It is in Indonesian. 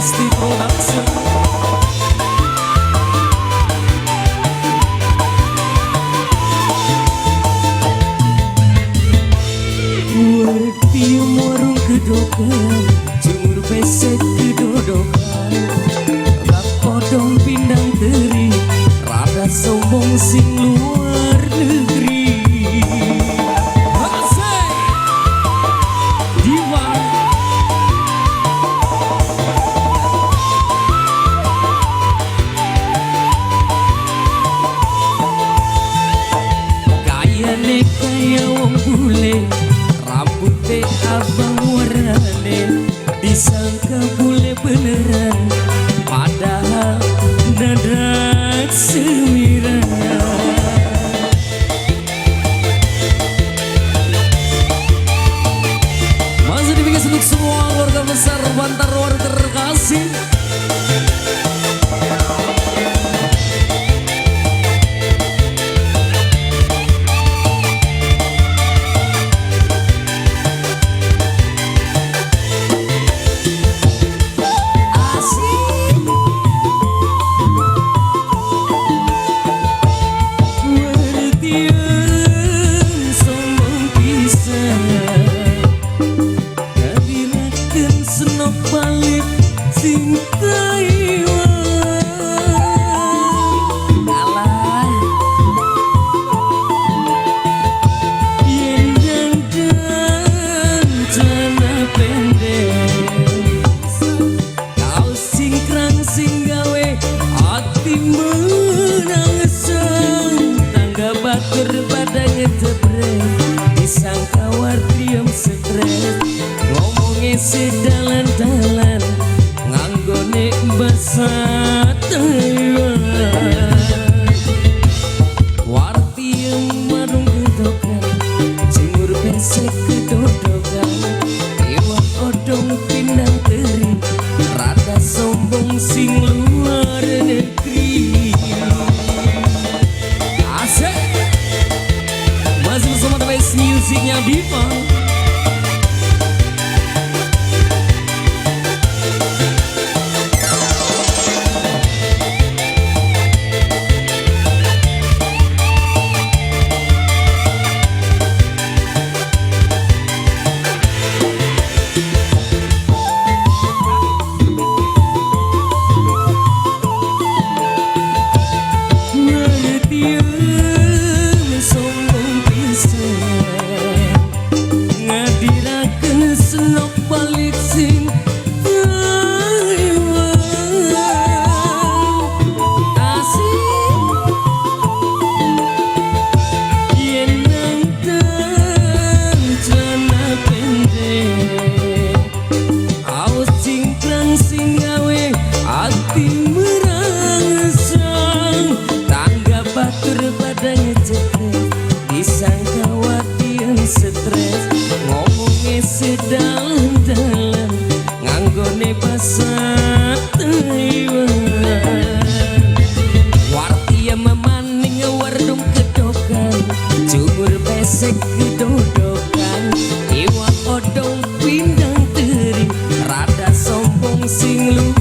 Lesti Production. Werti murung kedokan, jemur besek kedodokan, tak podong pindang teri, rada sombong sing luar negeri. Kaya wong bule, rambutnya abang warnane, disangka bule beneran, padahal dadak semiran. Masih dipikir untuk semua keluarga besar Bantar War terkasih. Balik sing Taiwan yen dandan celana pendek, kau sing krang sing gawe ati menangesan, tangga batur pada ngejebrek, disangka wartiem stres, ngomongnya sedalan-dalan nganggone basa Taiwan. Warti yang marung kedokan, jemur besek kedodokan, iwak odong pindang teri, rada sombong sing luar negeri. Asik, masih bersama The Best Musicnya Diva. Balik sing Taiwan, asik yen nangdan celana pendek, awas cingkrang sing gawe ati merangsang, tangga batur pada ngecetek, disangka watian stres, ngomongnya sedalan-dalan nganggone basa Taiwan. Warti yang memaning wardung kedokan, jumur besek kedodokan, iwak odong pindang teri, rada sombong sing lu